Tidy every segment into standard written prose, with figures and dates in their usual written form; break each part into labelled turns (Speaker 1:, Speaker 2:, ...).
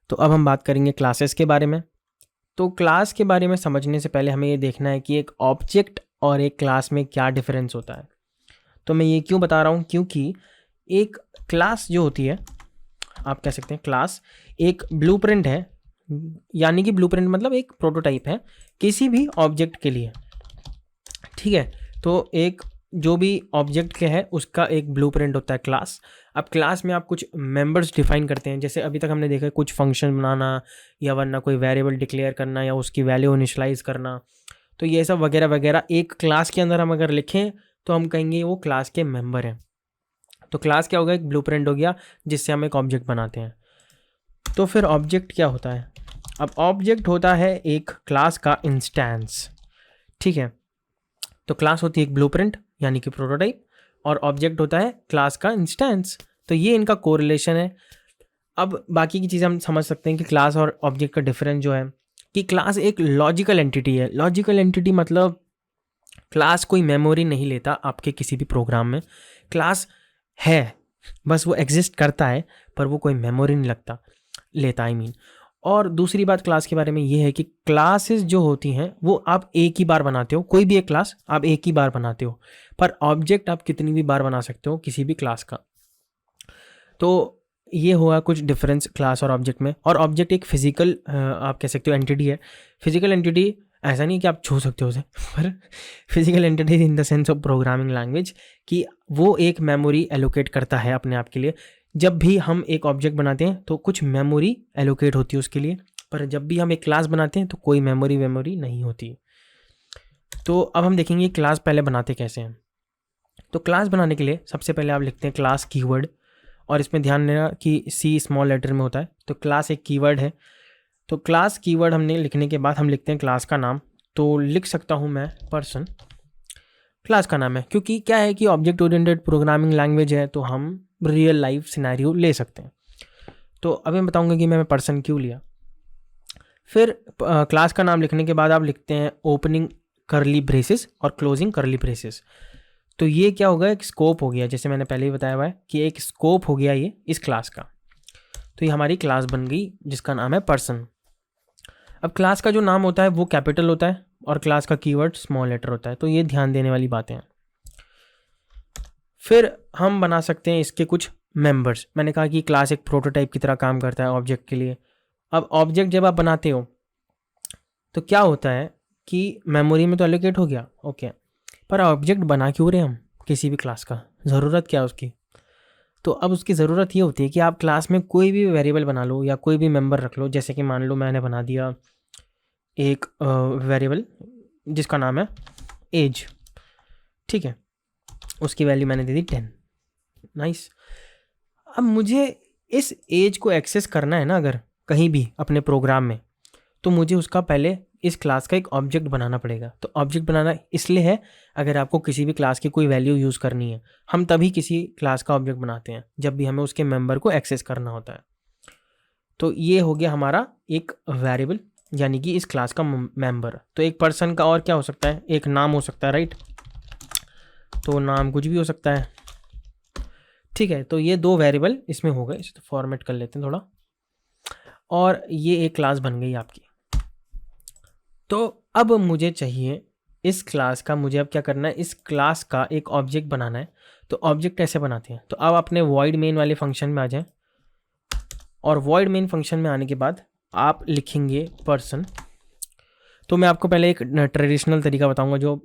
Speaker 1: तो अब हम बात करेंगे क्लासेस के बारे में। तो क्लास के बारे में समझने से पहले हमें ये देखना है कि एक ऑब्जेक्ट और एक क्लास में क्या डिफरेंस होता है। तो मैं ये क्यों बता रहा हूँ, क्योंकि एक क्लास जो होती है, आप कह सकते हैं क्लास एक ब्लूप्रिंट है, यानी कि ब्लूप्रिंट मतलब एक प्रोटोटाइप है किसी भी ऑब्जेक्ट के लिए। ठीक है, तो एक जो भी ऑब्जेक्ट के है उसका एक ब्लूप्रिंट होता है क्लास। अब क्लास में आप कुछ मेंबर्स डिफाइन करते हैं, जैसे अभी तक हमने देखा है कुछ फंक्शन बनाना या वरना कोई वेरिएबल डिक्लेयर करना या उसकी वैल्यू इनिशियलाइज करना। तो ये सब वगैरह वगैरह एक क्लास के अंदर हम अगर लिखें तो हम कहेंगे वो क्लास के मेंबर हैं। तो क्लास क्या होगा, एक ब्लूप्रिंट हो गया जिससे हम एक ऑब्जेक्ट बनाते हैं। तो फिर ऑब्जेक्ट क्या होता है? अब ऑब्जेक्ट होता है एक क्लास का इंस्टेंस। ठीक है, तो क्लास होती है एक ब्लूप्रिंट यानी कि प्रोटोटाइप, और ऑब्जेक्ट होता है क्लास का इंस्टेंस। तो ये इनका कोरिलेशन है। अब बाकी की चीज़ें हम समझ सकते हैं कि क्लास और ऑब्जेक्ट का डिफरेंस जो है कि क्लास एक लॉजिकल एंटिटी है। लॉजिकल एंटिटी मतलब क्लास कोई मेमोरी नहीं लेता आपके किसी भी प्रोग्राम में। क्लास है, बस वो एग्जिस्ट करता है, पर वो कोई मेमोरी नहीं लेता आई मीन। और दूसरी बात क्लास के बारे में ये है कि क्लासेस जो होती हैं वो आप एक ही बार बनाते हो, कोई भी एक क्लास आप एक ही बार बनाते हो, पर ऑब्जेक्ट आप कितनी भी बार बना सकते हो किसी भी क्लास का। तो ये हुआ कुछ डिफरेंस क्लास और ऑब्जेक्ट में। और ऑब्जेक्ट एक फिजिकल आप कह सकते हो एंटिटी है। फिजिकल एंटिटी ऐसा नहीं कि आप छू सकते हो उसे, पर physical entity in the sense of programming language कि वो एक मेमोरी एलोकेट करता है अपने आप के लिए। जब भी हम एक ऑब्जेक्ट बनाते हैं तो कुछ मेमोरी एलोकेट होती है उसके लिए, पर जब भी हम एक क्लास बनाते हैं तो कोई मेमोरी नहीं होती। तो अब हम देखेंगे क्लास पहले बनाते कैसे हैं। तो क्लास बनाने के लिए सबसे पहले आप लिखते हैं क्लास कीवर्ड, और इसमें ध्यान देना कि सी स्मॉल लेटर में होता है। तो क्लास एक कीवर्ड है। तो क्लास कीवर्ड हमने लिखने के बाद हम लिखते हैं क्लास का नाम। तो लिख सकता हूँ मैं पर्सन, क्लास का नाम है, क्योंकि क्या है कि ऑब्जेक्ट ओरिएंटेड प्रोग्रामिंग लैंग्वेज है तो हम रियल लाइफ सिनेरियो ले सकते हैं। तो अभी मैं बताऊंगा कि मैं पर्सन क्यों लिया। फिर क्लास का नाम लिखने के बाद आप लिखते हैं ओपनिंग करली ब्रेसेस और क्लोजिंग करली ब्रेसेस। तो ये क्या होगा, एक स्कोप हो गया, जैसे मैंने पहले ही बताया हुआ है कि एक स्कोप हो गया ये इस क्लास का। तो ये हमारी क्लास बन गई जिसका नाम है पर्सन। अब क्लास का जो नाम होता है वो कैपिटल होता है और क्लास का कीवर्ड स्मॉल लेटर होता है। तो ये ध्यान देने वाली बातें हैं। फिर हम बना सकते हैं इसके कुछ मेंबर्स। मैंने कहा कि क्लास एक प्रोटोटाइप की तरह काम करता है ऑब्जेक्ट के लिए। अब ऑब्जेक्ट जब आप बनाते हो तो क्या होता है कि मेमोरी में तो एलोकेट हो गया, ओके, पर ऑब्जेक्ट बना क्यों रहे हम किसी भी क्लास का? ज़रूरत क्या है उसकी? तो अब उसकी ज़रूरत ये होती है कि आप क्लास में कोई भी वेरिएबल बना लो या कोई भी मेंबर रख लो। जैसे कि मान लो मैंने बना दिया एक वेरिएबल जिसका नाम है एज। ठीक है, उसकी वैल्यू मैंने दे दी 10। नाइस। अब मुझे इस एज को एक्सेस करना है ना अगर कहीं भी अपने प्रोग्राम में, तो मुझे उसका पहले इस क्लास का एक ऑब्जेक्ट बनाना पड़ेगा। तो ऑब्जेक्ट बनाना इसलिए है अगर आपको किसी भी क्लास की कोई वैल्यू यूज़ करनी है, हम तभी किसी क्लास का ऑब्जेक्ट बनाते हैं जब भी हमें उसके मेंबर को एक्सेस करना होता है। तो ये हो गया हमारा एक वेरिएबल यानी कि इस क्लास का मेंबर। तो एक पर्सन का और क्या हो सकता है, एक नाम हो सकता है, राइट? तो नाम कुछ भी हो सकता है। ठीक है, तो ये दो वेरिएबल इसमें हो गए। इसे तो फॉर्मेट कर लेते हैं थोड़ा, और ये एक क्लास बन गई आपकी। तो अब मुझे चाहिए इस क्लास का, मुझे अब क्या करना है, इस क्लास का एक ऑब्जेक्ट बनाना है। तो ऑब्जेक्ट कैसे बनाते हैं? तो अब अपने वॉइड मेन वाले फंक्शन में आ जाएं, और वॉइड मेन फंक्शन में आने के बाद आप लिखेंगे पर्सन। तो मैं आपको पहले एक ट्रेडिशनल तरीका बताऊंगा जो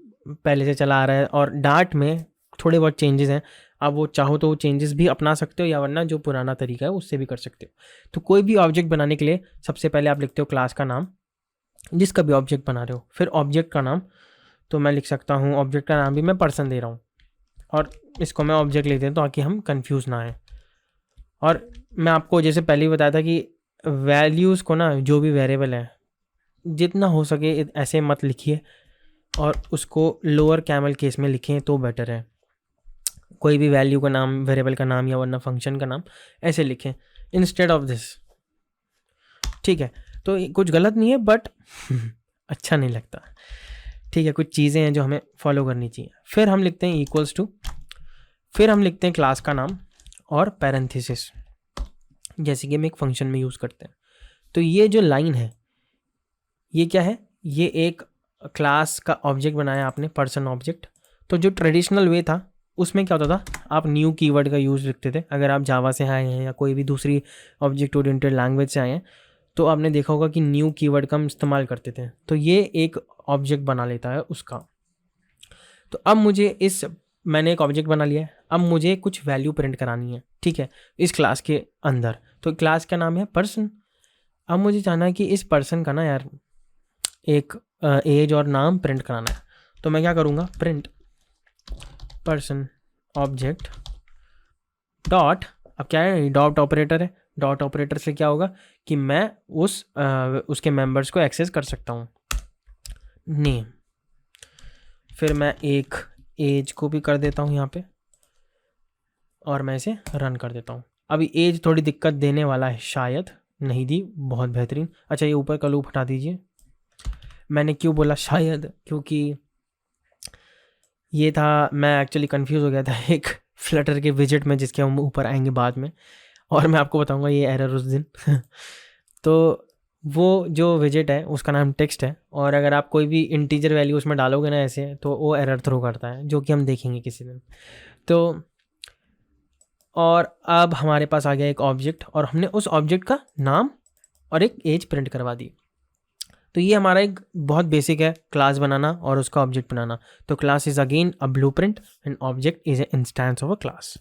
Speaker 1: पहले से चला आ रहा है, और डार्ट में थोड़े बहुत चेंजेस हैं। आप वो चाहो तो वो चेंजेस भी अपना सकते हो, या वरना जो पुराना तरीका है उससे भी कर सकते हो। तो कोई भी ऑब्जेक्ट बनाने के लिए सबसे पहले आप लिखते हो क्लास का नाम, जिसका भी ऑब्जेक्ट बना रहे हो, फिर ऑब्जेक्ट का नाम। तो मैं लिख सकता हूँ, ऑब्जेक्ट का नाम भी मैं पर्सन दे रहा हूँ, और इसको मैं ऑब्जेक्ट लेते हैं ताकि हम कंफ्यूज ना आए। और मैं आपको जैसे पहले ही बताया था कि वैल्यूज़ को ना, जो भी वेरिएबल है, जितना हो सके ऐसे मत लिखिए, और उसको लोअर कैमल केस में लिखें तो बेटर है। कोई भी वैल्यू का नाम, वेरिएबल का नाम, या वरना फंक्शन का नाम ऐसे लिखें इंस्टेड ऑफ दिस। ठीक है, तो कुछ गलत नहीं है, बट अच्छा नहीं लगता। ठीक है, कुछ चीज़ें हैं जो हमें फॉलो करनी चाहिए। फिर हम लिखते हैं इक्वल्स टू, फिर हम लिखते हैं क्लास का नाम और पैरेंथेसिस, जैसे कि हम एक फंक्शन में यूज़ करते हैं। तो ये जो लाइन है ये क्या है, ये एक क्लास का ऑब्जेक्ट बनाया आपने, पर्सन ऑब्जेक्ट। तो जो ट्रेडिशनल वे था उसमें क्या होता था, आप न्यू कीवर्ड का यूज़ लिखते थे। अगर आप जावा से आए हैं या कोई भी दूसरी ऑब्जेक्ट ओरिएंटेड लैंग्वेज से आए हैं तो आपने देखा होगा कि न्यू कीवर्ड का हम इस्तेमाल करते थे। तो ये एक ऑब्जेक्ट बना लेता है उसका। तो अब मुझे मैंने एक ऑब्जेक्ट बना लिया है, अब मुझे कुछ वैल्यू प्रिंट करानी है, ठीक है, इस क्लास के अंदर। तो क्लास का नाम है पर्सन। अब मुझे जानना है कि इस पर्सन का ना यार एक एज और नाम प्रिंट कराना है। तो मैं क्या करूँगा, प्रिंट पर्सन ऑब्जेक्ट डॉट, अब क्या है, डॉट ऑपरेटर है। डॉट ऑपरेटर से क्या होगा कि मैं उसके मेंबर्स को एक्सेस कर सकता हूँ। नेम, फिर मैं एक एज को भी कर देता हूँ यहाँ पे और मैं इसे रन कर देता हूँ। अभी एज थोड़ी दिक्कत देने वाला है, शायद नहीं दी, बहुत बेहतरीन। अच्छा ये ऊपर का लूप हटा दीजिए। मैंने क्यों बोला शायद, क्योंकि ये था, मैं एक्चुअली कंफ्यूज हो गया था एक फ्लटर के विजेट में जिसके हम ऊपर आएंगे बाद में, और मैं आपको बताऊंगा ये एरर उस दिन तो वो जो विजेट है उसका नाम टेक्स्ट है, और अगर आप कोई भी इंटीजर वैल्यू उसमें डालोगे ना ऐसे, तो वो एरर थ्रो करता है, जो कि हम देखेंगे किसी दिन। तो और अब हमारे पास आ गया एक ऑब्जेक्ट, और हमने उस ऑब्जेक्ट का नाम और एक एज प्रिंट करवा दी। तो ये हमारा एक बहुत बेसिक है, क्लास बनाना और उसका ऑब्जेक्ट बनाना। तो class is again a blueprint and object is a instance of a class.